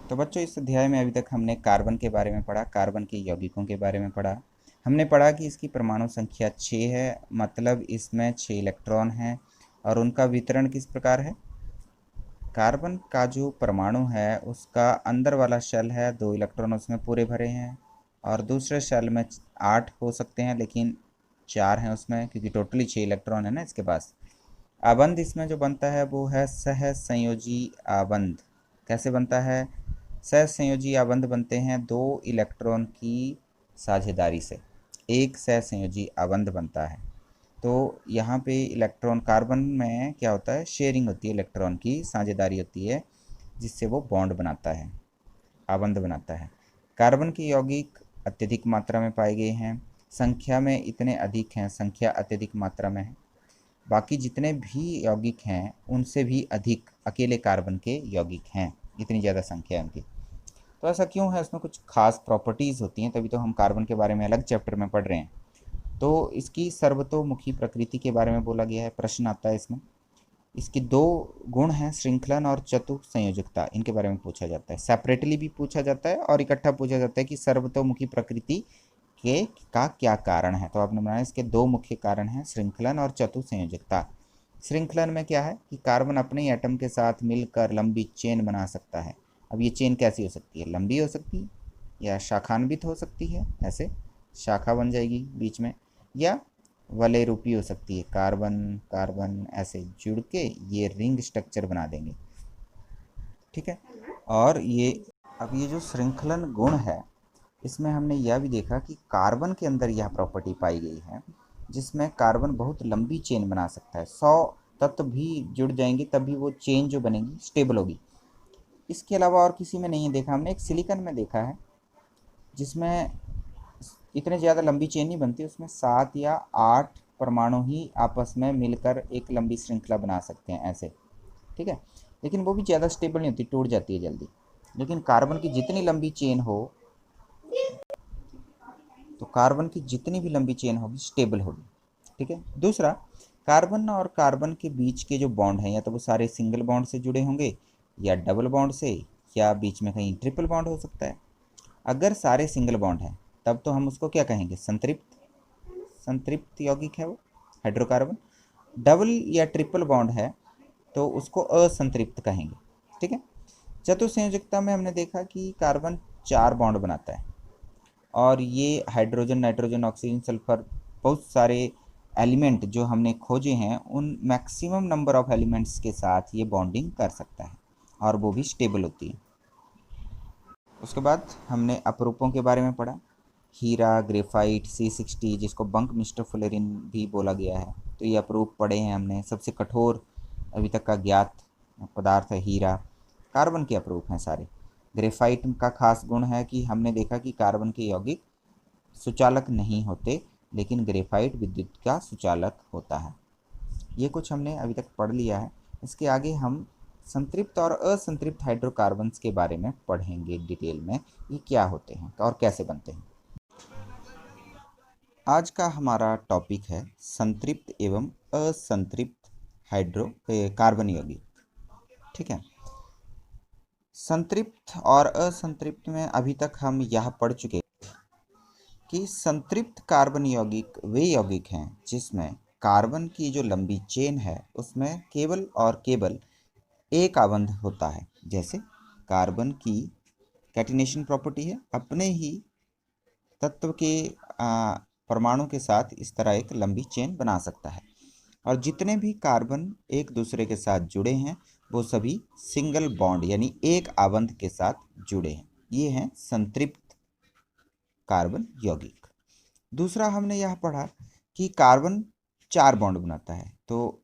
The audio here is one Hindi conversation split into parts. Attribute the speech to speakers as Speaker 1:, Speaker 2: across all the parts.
Speaker 1: तो बच्चों, इस अध्याय में अभी तक हमने कार्बन के बारे में पढ़ा, कार्बन के यौगिकों के बारे में पढ़ा। हमने पढ़ा कि इसकी परमाणु संख्या 6 है, मतलब इसमें 6 इलेक्ट्रॉन हैं और उनका वितरण किस प्रकार है। कार्बन का जो परमाणु है उसका अंदर वाला शेल है, 2 इलेक्ट्रॉन उसमें पूरे भरे हैं, और दूसरे शेल में 8 हो सकते हैं, लेकिन 4 हैं उसमें, क्योंकि टोटली 6 इलेक्ट्रॉन है ना इसके पास। आबंध इसमें जो बनता है वो है सहसंयोजी आबंध। कैसे बनता है? सहसंयोजी आबंध बनते हैं 2 इलेक्ट्रॉन की साझेदारी से, एक सहसंयोजी आबंध बनता है। तो यहाँ पे इलेक्ट्रॉन, कार्बन में क्या होता है, शेयरिंग होती है, इलेक्ट्रॉन की साझेदारी होती है, जिससे वो बॉन्ड बनाता है, आबंध बनाता है। कार्बन के यौगिक अत्यधिक मात्रा में पाए गए हैं, संख्या में इतने अधिक हैं, संख्या अत्यधिक मात्रा में है। बाकी जितने भी यौगिक हैं उनसे भी अधिक अकेले कार्बन के यौगिक हैं, इतनी ज़्यादा संख्या है उनकी। तो ऐसा क्यों है? उसमें कुछ खास प्रॉपर्टीज़ होती हैं, तभी तो हम कार्बन के बारे में अलग चैप्टर में पढ़ रहे हैं। तो इसकी सर्वतोमुखी प्रकृति के बारे में बोला गया है, प्रश्न आता है इसमें। इसके 2 गुण हैं, श्रृंखलन और चतुः संयोजकता, इनके बारे में पूछा जाता है। सेपरेटली भी पूछा जाता है और इकट्ठा पूछा जाता है कि सर्वतोमुखी प्रकृति के का क्या कारण है। तो आपने बनाया, इसके 2 मुख्य कारण हैं, श्रृंखलन और चतुः संयोजकता। श्रृंखलन में क्या है कि कार्बन अपने ही एटम के साथ मिलकर लंबी चेन बना सकता है। अब ये चेन कैसी हो सकती है? लंबी हो सकती है, या शाखान्वित हो सकती है, ऐसे शाखा बन जाएगी बीच में, या वलय रूपी हो सकती है, कार्बन कार्बन ऐसे जुड़ के ये रिंग स्ट्रक्चर बना देंगे। ठीक है। और ये, अब ये जो श्रृंखलन गुण है, इसमें हमने यह भी देखा कि कार्बन के अंदर यह प्रॉपर्टी पाई गई है जिसमें कार्बन बहुत लंबी चेन बना सकता है। 100 तत्व भी जुड़ जाएंगे तब भी वो चेन जो बनेगी स्टेबल होगी। इसके अलावा और किसी में नहीं देखा, हमने एक सिलिकॉन में देखा है जिसमें इतने ज़्यादा लंबी चेन नहीं बनती, उसमें 7 या 8 परमाणु ही आपस में मिलकर एक लंबी श्रृंखला बना सकते हैं ऐसे। ठीक है, लेकिन वो भी ज़्यादा स्टेबल नहीं होती, टूट जाती है जल्दी। लेकिन कार्बन की जितनी लंबी चेन हो, तो कार्बन की जितनी भी लंबी चेन होगी स्टेबल होगी। ठीक है। दूसरा, कार्बन और कार्बन के बीच के जो बॉन्ड हैं, या तो वो सारे सिंगल बॉन्ड से जुड़े होंगे या डबल बॉन्ड से, या बीच में कहीं ट्रिपल बॉन्ड हो सकता है। अगर सारे सिंगल बॉन्ड हैं तब तो हम उसको क्या कहेंगे? संतृप्त, संतृप्त यौगिक है वो, हाइड्रोकार्बन। डबल या ट्रिपल बॉन्ड है तो उसको असंतृप्त कहेंगे। ठीक है। चतुसंयोजकता में हमने देखा कि कार्बन 4 बॉन्ड बनाता है, और ये हाइड्रोजन, नाइट्रोजन, ऑक्सीजन, सल्फर, बहुत सारे एलिमेंट जो हमने खोजे हैं, उन मैक्सिमम नंबर ऑफ एलिमेंट्स के साथ ये बॉन्डिंग कर सकता है, और वो भी स्टेबल होती है। उसके बाद हमने अपरूपों के बारे में पढ़ा, हीरा, ग्रेफाइट, C60, जिसको बंक मिस्टर फुलेरिन भी बोला गया है। तो ये अपरूप पढ़े हैं हमने। सबसे कठोर अभी तक का ज्ञात पदार्थ है हीरा। कार्बन के अपरूप हैं सारे। ग्रेफाइट का खास गुण है कि हमने देखा कि कार्बन के यौगिक सुचालक नहीं होते, लेकिन ग्रेफाइट विद्युत का सुचालक होता है। ये कुछ हमने अभी तक पढ़ लिया है। इसके आगे हम संतृप्त और असंतृप्त हाइड्रोकार्बन्स के बारे में पढ़ेंगे डिटेल में, ये क्या होते हैं और कैसे बनते हैं। आज का हमारा टॉपिक है संतृप्त एवं असंतृप्त हाइड्रो कार्बन यौगिक। ठीक है। संतृप्त और असंतृप्त में अभी तक हम यह पढ़ चुके कि संतृप्त कार्बन यौगिक वे यौगिक हैं जिसमें कार्बन की जो लंबी चेन है उसमें केवल और केवल एक आबंध होता है। जैसे कार्बन की कैटिनेशन प्रॉपर्टी है, अपने ही तत्व के परमाणु के साथ इस तरह एक लंबी चेन बना सकता है। और जितने भी कार्बन एक दूसरे के साथ जुड़े हैं वो सभी सिंगल बॉन्ड यानी एक आबंध के साथ जुड़े हैं। ये हैं संतृप्त कार्बन यौगिक। दूसरा हमने यह पढ़ा कि कार्बन 4 बॉन्ड बनाता है, तो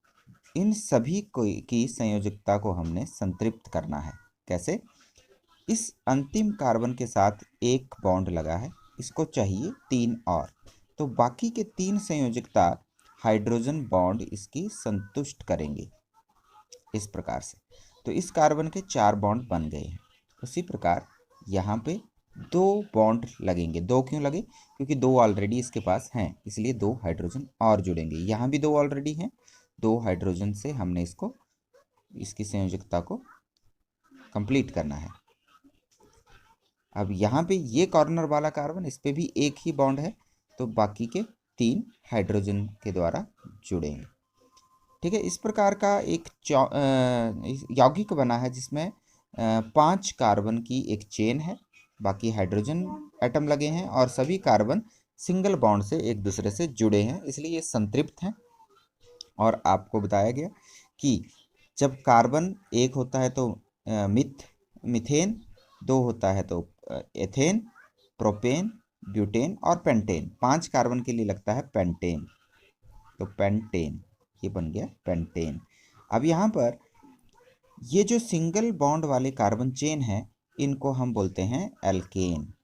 Speaker 1: इन सभी की संयोजकता को हमने संतृप्त करना है। कैसे? इस अंतिम कार्बन के साथ एक बॉन्ड लगा है, इसको चाहिए 3 और, तो बाकी के 3 संयोजकता हाइड्रोजन बॉन्ड इसकी संतुष्ट करेंगे इस प्रकार से। तो इस कार्बन के 4 बॉन्ड बन गए हैं। उसी प्रकार यहाँ पे 2 बॉन्ड लगेंगे। 2 क्यों लगे? क्योंकि 2 ऑलरेडी इसके पास हैं, इसलिए 2 हाइड्रोजन और जुड़ेंगे। यहाँ भी 2 ऑलरेडी हैं, 2 हाइड्रोजन से हमने इसको, इसकी संयोजकता को कंप्लीट करना है। अब यहाँ पे ये कॉर्नर वाला कार्बन, इस पे भी एक ही बॉन्ड है, तो बाकी के 3 हाइड्रोजन के द्वारा जुड़ेंगे। ठीक है, इस प्रकार का एक यौगिक बना है जिसमें 5 कार्बन की एक चेन है, बाकी हाइड्रोजन एटम लगे हैं और सभी कार्बन सिंगल बॉन्ड से एक दूसरे से जुड़े हैं, इसलिए ये संतृप्त हैं। और आपको बताया गया कि जब कार्बन एक होता है तो मीथेन, 2 होता है तो एथेन, प्रोपेन, ब्यूटेन और पेंटेन। 5 कार्बन के लिए लगता है पेंटेन, तो पेंटेन, ये बन गया पेंटेन। अब यहाँ पर ये जो सिंगल बॉन्ड वाले कार्बन चेन है, इनको हम बोलते हैं एल्केन।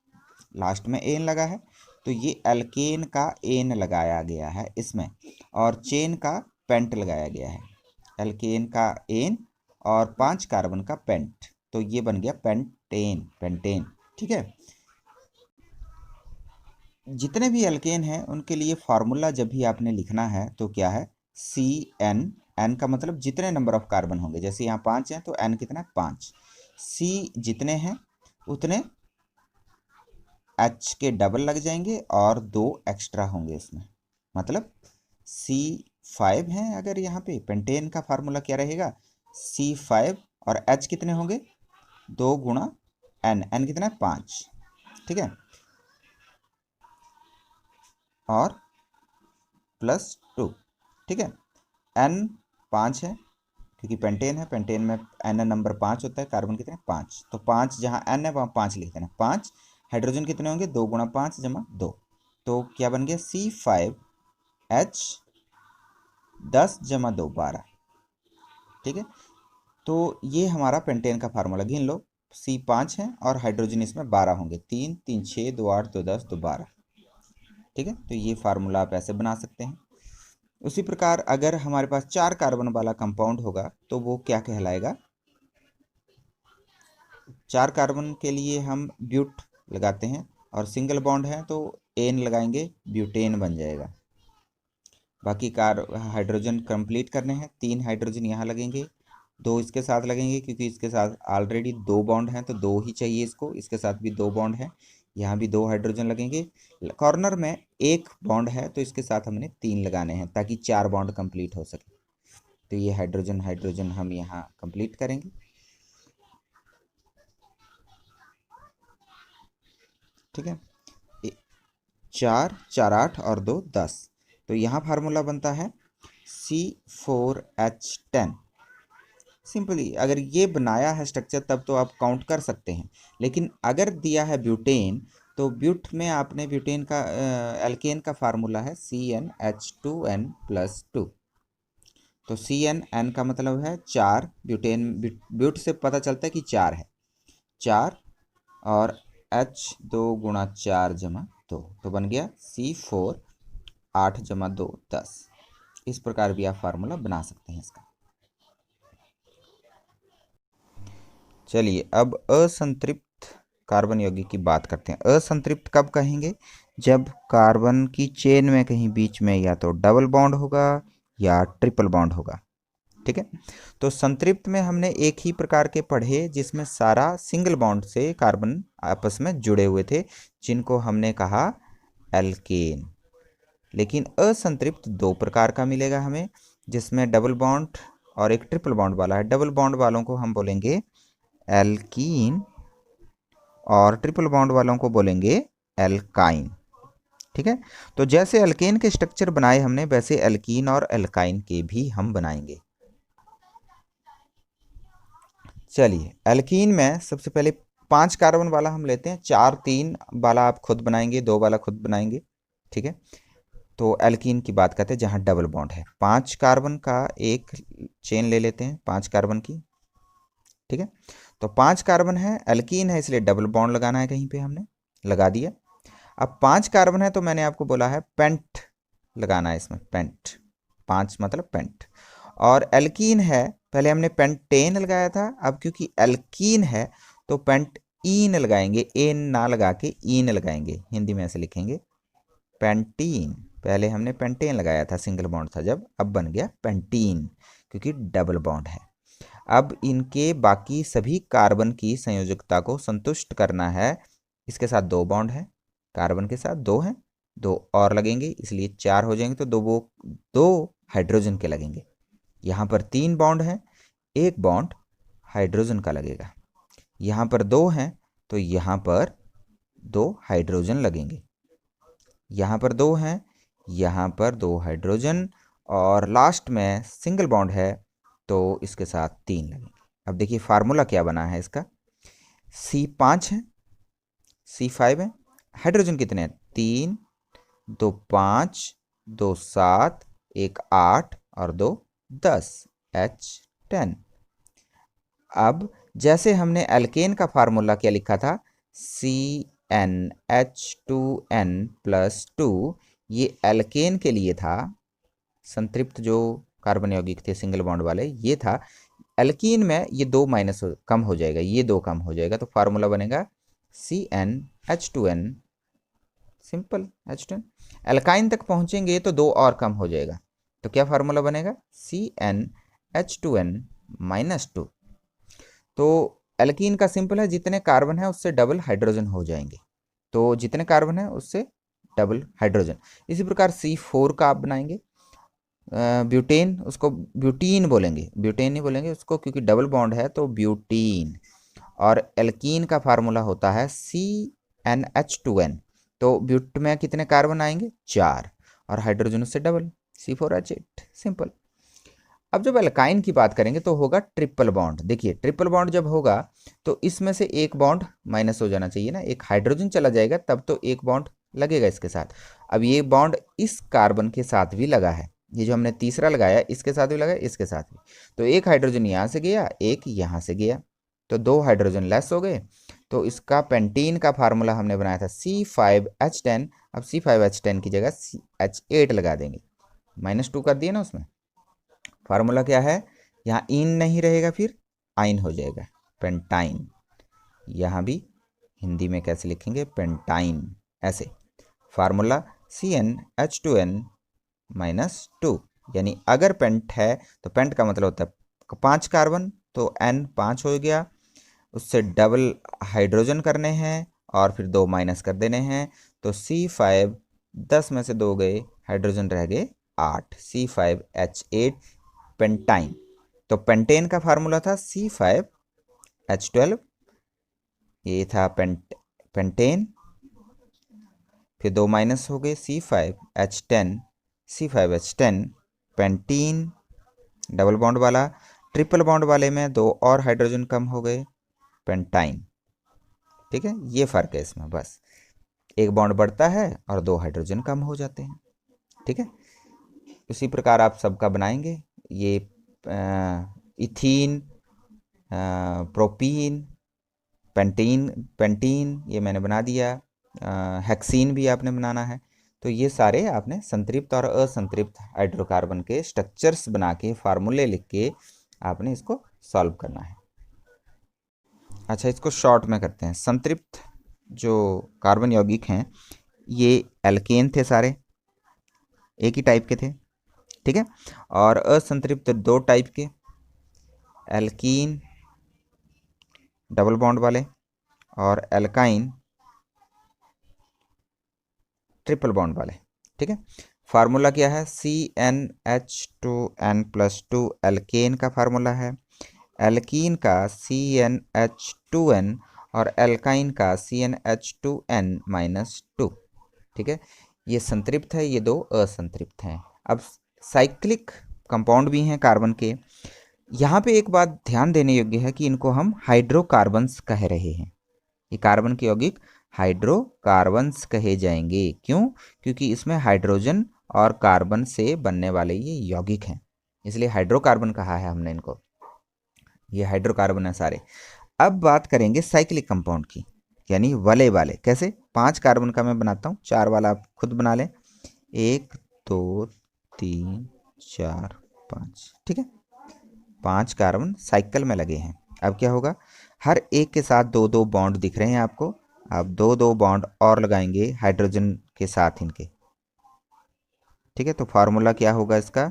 Speaker 1: लास्ट में एन लगा है, तो ये एल्केन का एन लगाया गया है इसमें, और चेन का पेंट लगाया गया है। एल्केन का एन और 5 कार्बन का पेंट, तो ये बन गया पेंटेन, पेंटेन। ठीक है, जितने भी एल्केन हैं उनके लिए फार्मूला जब भी आपने लिखना है तो क्या है, सी एन। एन का मतलब जितने नंबर ऑफ कार्बन होंगे, जैसे यहाँ 5 हैं तो एन कितना है, 5। सी जितने हैं उतने एच के डबल लग जाएंगे और 2 एक्स्ट्रा होंगे इसमें, मतलब C5 हैं। अगर यहाँ पे पेंटेन का फार्मूला क्या रहेगा, C5 और H कितने होंगे, 2 गुणा N, N कितना है 5। ठीक है, और +2। ठीक है, N 5 है क्योंकि पेंटेन है, पेंटेन में N नंबर 5 होता है, कार्बन कितने 5, तो 5 जहाँ N है वहाँ 5 लिख देना। 5 हाइड्रोजन कितने होंगे, 2 गुणा 5 जमा 2, तो क्या बन गया C5H 10 जमा 2 12। ठीक है, तो ये हमारा पेंटेन का फार्मूला गिन लो। C5 है और हाइड्रोजन इसमें 12 होंगे, 3 3 6 2 8 2 10 2 12। ठीक है, तो ये फार्मूला आप ऐसे बना सकते हैं। उसी प्रकार अगर हमारे पास 4 कार्बन वाला कंपाउंड होगा तो वो क्या कहलाएगा, 4 कार्बन के लिए हम ब्यूट लगाते हैं और सिंगल बॉन्ड है तो एन लगाएंगे, ब्यूटेन बन जाएगा। बाकी हाइड्रोजन कंप्लीट करने हैं, 3 हाइड्रोजन यहाँ लगेंगे, 2 इसके साथ लगेंगे क्योंकि इसके साथ ऑलरेडी 2 बॉन्ड हैं तो 2 ही चाहिए इसको, इसके साथ भी 2 बॉन्ड है, यहाँ भी 2 हाइड्रोजन लगेंगे। कॉर्नर में 1 बॉन्ड है तो इसके साथ हमने 3 लगाने हैं ताकि 4 बॉन्ड कंप्लीट हो सके। तो ये हाइड्रोजन हाइड्रोजन हम यहाँ कंप्लीट करेंगे। ठीक है, 4 4 8 और 2 10, तो यहाँ फार्मूला बनता है C4H10। सिंपली अगर ये बनाया है स्ट्रक्चर तब तो आप काउंट कर सकते हैं, लेकिन अगर दिया है ब्यूटेन तो ब्यूट में आपने ब्यूटेन का एल्केन का फार्मूला है CnH2n+2, तो CnN का मतलब है 4, ब्यूटेन ब्यूट से पता चलता है कि 4 है, 4 और H 2 गुणा 4 जमा 2, तो बन गया C4 8 जमा 2 10। इस प्रकार भी आप फार्मूला बना सकते हैं इसका। चलिए अब असंतृप्त कार्बन यौगिक की बात करते हैं। असंतृप्त कब कहेंगे, जब कार्बन की चेन में कहीं बीच में या तो डबल बॉन्ड होगा या ट्रिपल बॉन्ड होगा। ठीक है, तो संतृप्त में हमने एक ही प्रकार के पढ़े जिसमें सारा सिंगल बॉन्ड से कार्बन आपस में जुड़े हुए थे, जिनको हमने कहा एल्केन। लेकिन असंतृप्त 2 प्रकार का मिलेगा हमें, जिसमें डबल बॉन्ड और एक ट्रिपल बॉन्ड वाला है। डबल बॉन्ड वालों को हम बोलेंगे एल्कीन और ट्रिपल बॉन्ड वालों को बोलेंगे एल्काइन। ठीक है, तो जैसे एल्केन के स्ट्रक्चर बनाए हमने वैसे एल्कीन और एल्काइन के भी हम बनाएंगे। चलिए, एल्कीन में सबसे पहले 5 कार्बन वाला हम लेते हैं, 4 3 वाला आप खुद बनाएंगे, 2 वाला खुद बनाएंगे। ठीक है, तो एल्कीन की बात करते हैं जहाँ डबल बॉन्ड है। 5 कार्बन का एक चेन ले लेते हैं, 5 कार्बन की। ठीक है, तो 5 कार्बन है, एल्कीन है इसलिए डबल बॉन्ड लगाना है, कहीं पे हमने लगा दिया। अब 5 कार्बन है तो मैंने आपको बोला है पेंट लगाना है इसमें, पेंट, 5 मतलब पेंट। और एल्कीन है, पहले हमने पेंटेन लगाया था, अब क्योंकि एल्कीन है तो पेंट ईन लगाएंगे, एन ना लगा के ईन लगाएंगे, हिंदी में ऐसे लिखेंगे पेंटीन। पहले हमने पेंटेन लगाया था, सिंगल बॉन्ड था जब, अब बन गया पेंटीन क्योंकि डबल बॉन्ड है। अब इनके बाकी सभी कार्बन की संयोजकता को संतुष्ट करना है इसके साथ 2 बॉन्ड है, कार्बन के साथ 2 हैं, 2 और लगेंगे इसलिए 4 हो जाएंगे, तो 2 हाइड्रोजन के लगेंगे। यहाँ पर 3 बॉन्ड हैं, 1 बॉन्ड हाइड्रोजन का लगेगा। यहाँ पर 2 हैं तो यहाँ पर 2 हाइड्रोजन लगेंगे। यहाँ पर 2 हैं, यहाँ पर 2 हाइड्रोजन, और लास्ट में सिंगल बॉन्ड है तो इसके साथ 3 लगेंगे। अब देखिए फार्मूला क्या बना है इसका, C5 है, C5 है, हाइड्रोजन कितने हैं, 3, 2 5, 2 7, 1 8 और 2 10, H10। अब जैसे हमने एल्केन का फार्मूला क्या लिखा था, CnH2n+2, ये एल्केन के लिए था, संतृप्त जो कार्बन यौगिक थे सिंगल बॉन्ड वाले, ये था। एल्कीन में ये 2 माइनस कम हो जाएगा, ये 2 कम हो जाएगा, तो फार्मूला बनेगा CnH2n, सिंपल H2n। एल्काइन तक पहुंचेंगे तो 2 और कम हो जाएगा, तो क्या फार्मूला बनेगा, CnH2n-2। तो एल्कीन का सिंपल है, जितने कार्बन है उससे डबल हाइड्रोजन हो जाएंगे, तो जितने कार्बन है उससे डबल हाइड्रोजन। इसी प्रकार C4 का आप बनाएंगे, ब्यूटेन, उसको ब्यूटीन बोलेंगे, ब्यूटेन नहीं बोलेंगे उसको क्योंकि डबल बॉन्ड है, तो ब्यूटीन। और एल्कीन का फार्मूला होता है CnH2n, तो ब्यूट में कितने कार्बन आएंगे, 4, और हाइड्रोजन उससे डबल, C4H8, सिंपल। अब जब एल्काइन की बात करेंगे तो होगा ट्रिपल बॉन्ड। देखिए ट्रिपल बॉन्ड जब होगा तो इसमें से एक बॉन्ड माइनस हो जाना चाहिए ना, एक हाइड्रोजन चला जाएगा तब तो एक बॉन्ड लगेगा इसके साथ। अब ये बॉन्ड इस कार्बन के साथ भी लगा है, ये जो हमने तीसरा लगाया इसके साथ भी लगा, इसके साथ भी, तो एक हाइड्रोजन यहाँ से गया, एक यहाँ से गया, तो 2 हाइड्रोजन लेस हो गए। तो इसका पेंटीन का फार्मूला हमने बनाया था C5H10, अब C5H10 की जगह H8 लगा देंगे, -2 कर दिए ना उसमें। फार्मूला क्या है, यहाँ इन नहीं रहेगा, फिर आइन हो जाएगा, पेंटाइन। यहाँ भी हिंदी में कैसे लिखेंगे, पेंटाइन, ऐसे। फार्मूला CnH2n-2, यानी अगर पेंट है तो पेंट का मतलब होता है 5 कार्बन, तो N 5 हो गया, उससे डबल हाइड्रोजन करने हैं और फिर 2 माइनस कर देने हैं, तो C5, 10 में से 2 गए, हाइड्रोजन रह गए 8, C5H8, पेंटाइन। तो पेंटेन का फार्मूला था C5H12, ये था पेंटेन, फिर 2 माइनस हो गए, C5H10 पेंटीन, डबल बॉन्ड वाला। ट्रिपल बॉन्ड वाले में 2 और हाइड्रोजन कम हो गए, पेंटाइन। ठीक है, ये फर्क है इसमें, बस एक बॉन्ड बढ़ता है और 2 हाइड्रोजन कम हो जाते हैं। ठीक है, उसी प्रकार आप सबका बनाएंगे, ये इथीन, प्रोपीन, पेंटीन ये मैंने बना दिया, हेक्सीन भी आपने बनाना है। तो ये सारे आपने संतृप्त और असंतृप्त हाइड्रोकार्बन के स्ट्रक्चर्स बना के, फार्मूले लिख के आपने इसको सॉल्व करना है। अच्छा, इसको शॉर्ट में करते हैं। संतृप्त जो कार्बन यौगिक हैं ये एल्केन थे, सारे एक ही टाइप के थे, ठीक है। और असंतृप्त 2 टाइप के, एल्कीन डबल बॉन्ड वाले और एल्काइन ट्रिपल बॉन्ड वाले, ठीक है। फार्मूला क्या है, CnH2n+2 एल्केन का फार्मूला है, एल्कीन का CnH2n और एल्काइन का CnH2n-2, ठीक है। ये संतृप्त है, ये 2 असंतृप्त हैं। अब साइक्लिक कंपाउंड भी हैं कार्बन के। यहाँ पे एक बात ध्यान देने योग्य है कि इनको हम हाइड्रोकार्बन्स कह रहे हैं, ये कार्बन के यौगिक हाइड्रोकार्बन्स कहे जाएंगे। क्यों, क्योंकि इसमें हाइड्रोजन और कार्बन से बनने वाले ये यौगिक हैं, इसलिए हाइड्रोकार्बन कहा है हमने इनको, ये हाइड्रोकार्बन है सारे। अब बात करेंगे साइक्लिक कंपाउंड की, यानी वलय वाले। कैसे, 5 कार्बन का मैं बनाता हूँ, 4 वाला आप खुद बना लें, 1 2 3 4 5, ठीक है। 5 कार्बन साइकिल में लगे हैं। अब क्या होगा, हर एक के साथ 2-2 बॉन्ड दिख रहे हैं आपको, आप 2-2 बॉन्ड और लगाएंगे हाइड्रोजन के साथ इनके, ठीक है। तो फार्मूला क्या होगा इसका,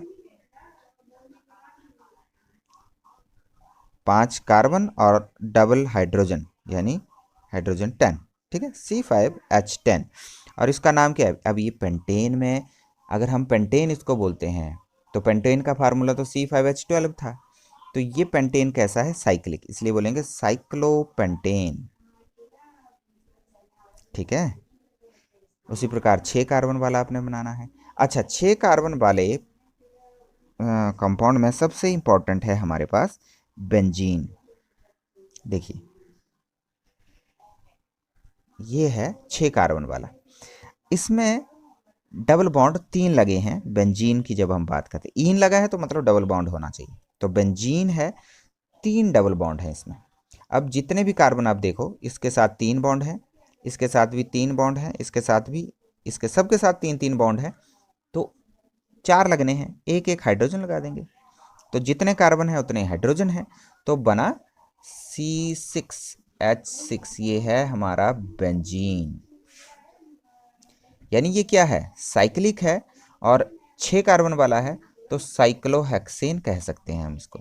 Speaker 1: 5 कार्बन और डबल हाइड्रोजन, यानी हाइड्रोजन 10, ठीक है, C5H10। और इसका नाम क्या है? अब ये पेंटेन में, अगर हम पेंटेन इसको बोलते हैं तो पेंटेन का फार्मूला तो C5H12 था। तो ये पेंटेन कैसा है? साइक्लिक, इसलिए बोलेंगे साइक्लोपेंटेन। ठीक है, उसी प्रकार 6 कार्बन वाला आपने बनाना है। अच्छा, 6 कार्बन वाले कंपाउंड में सबसे इंपॉर्टेंट है हमारे पास बेंजीन। देखिए, ये है 6 कार्बन वाला। इसमें डबल बॉन्ड 3 लगे हैं बेंजीन की। जब हम बात करते हैं ईन लगा है तो मतलब डबल बॉन्ड होना चाहिए। तो बेंजीन है, 3 डबल बॉन्ड है इसमें। अब जितने भी कार्बन आप देखो, इसके साथ 3 बॉन्ड है, इसके साथ भी 3 बॉन्ड है, इसके साथ भी, इसके सबके साथ 3-3 बॉन्ड है। तो 4 लगने हैं, एक एक हाइड्रोजन लगा देंगे। तो जितने कार्बन है उतने हाइड्रोजन है। तो बना C6H6, ये है हमारा बेंजीन। यानी ये क्या है? साइक्लिक है और 6 कार्बन वाला है, तो साइक्लोहेक्सेन कह सकते हैं हम इसको।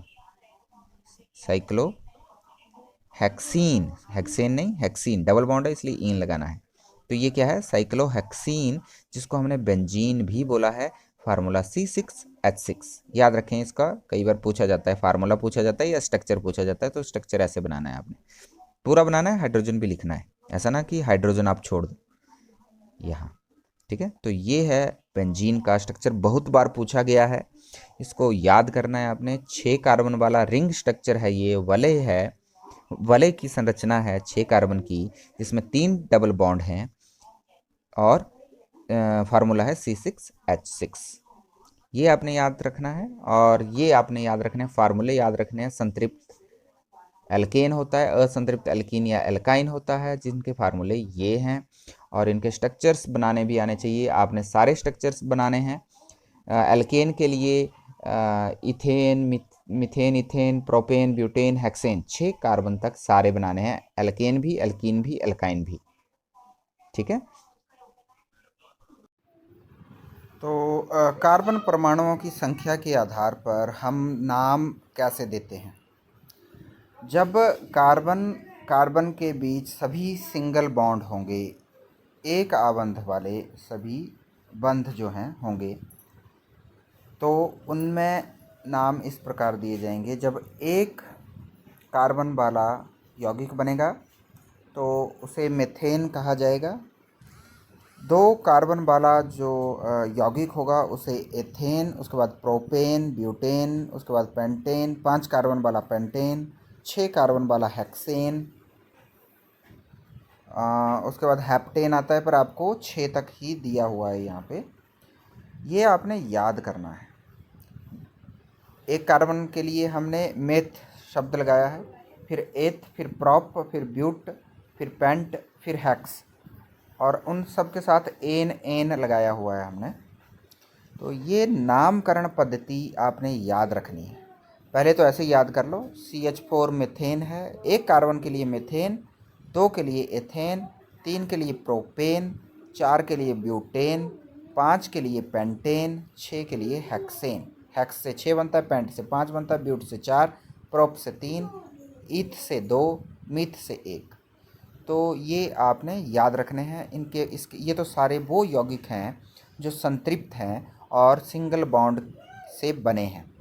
Speaker 1: साइक्लोहेक्सीन, हेक्सेन नहीं, हेक्सीन, डबल बॉन्ड है इसलिए ईन लगाना है। तो ये क्या है? साइक्लोहेक्सीन, जिसको हमने बेंजीन भी बोला है। फार्मूला C6H6, याद रखें इसका। कई बार पूछा जाता है, फार्मूला पूछा जाता है या स्ट्रक्चर पूछा जाता है। तो स्ट्रक्चर ऐसे बनाना है आपने, पूरा बनाना है, हाइड्रोजन भी लिखना है, ऐसा ना कि हाइड्रोजन आप छोड़ दो यहाँ। ठीक है, तो ये है बेंजीन का स्ट्रक्चर, बहुत बार पूछा गया है, इसको याद करना है आपने। 6 कार्बन वाला रिंग स्ट्रक्चर है ये, वलय है, वलय की संरचना है 6 कार्बन की, जिसमें 3 डबल बॉन्ड हैं। और फार्मूला है C6H6, ये आपने याद रखना है। और ये आपने याद रखने हैं, फार्मूले याद रखने हैं। संतृप्त एल्केन होता है, असंतृप्त एल्कीन या एल्काइन होता है, जिनके फार्मूले ये हैं। और इनके स्ट्रक्चर्स बनाने भी आने चाहिए, आपने सारे स्ट्रक्चर्स बनाने हैं। एल्केन के लिए ethane, methane, ethane, propane, butane, hexane, 6 carbon तक सारे बनाने हैं, एल्केन भी, एल्कीन भी, एल्काइन भी। ठीक है, तो कार्बन परमाणुओं की संख्या के आधार पर हम नाम कैसे देते हैं? जब कार्बन कार्बन के बीच सभी सिंगल बॉन्ड होंगे, एक आबंध वाले सभी बंध जो हैं होंगे, तो उनमें नाम इस प्रकार दिए जाएंगे। जब एक कार्बन वाला यौगिक बनेगा तो उसे मीथेन कहा जाएगा। 2 कार्बन वाला जो यौगिक होगा उसे एथेन, उसके बाद प्रोपेन, ब्यूटेन, उसके बाद पेंटेन, 5 कार्बन वाला पेंटेन, 6 कार्बन वाला हेक्सेन, उसके बाद हेप्टेन आता है, पर आपको 6 तक ही दिया हुआ है यहाँ पे, ये आपने याद करना है। एक कार्बन के लिए हमने मेथ शब्द लगाया है, फिर एथ, फिर प्रॉप, फिर ब्यूट, फिर पेंट, फिर हेक्स, और उन सब के साथ एन एन लगाया हुआ है हमने। तो ये नामकरण पद्धति आपने याद रखनी है। पहले तो ऐसे याद कर लो, CH4 मीथेन है, एक कार्बन के लिए मीथेन, 2 के लिए एथेन, 3 के लिए प्रोपेन, 4 के लिए ब्यूटेन, 5 के लिए पेंटेन, 6 के लिए हेक्सेन। हेक्स से 6 बनता है, पेंट से 5 बनता है, ब्यूट से 4, प्रोप से 3, ईथ से 2, मीथ से 1। तो ये आपने याद रखने हैं। इनके इसके ये तो सारे वो यौगिक हैं जो संतृप्त हैं और सिंगल बॉन्ड से बने हैं।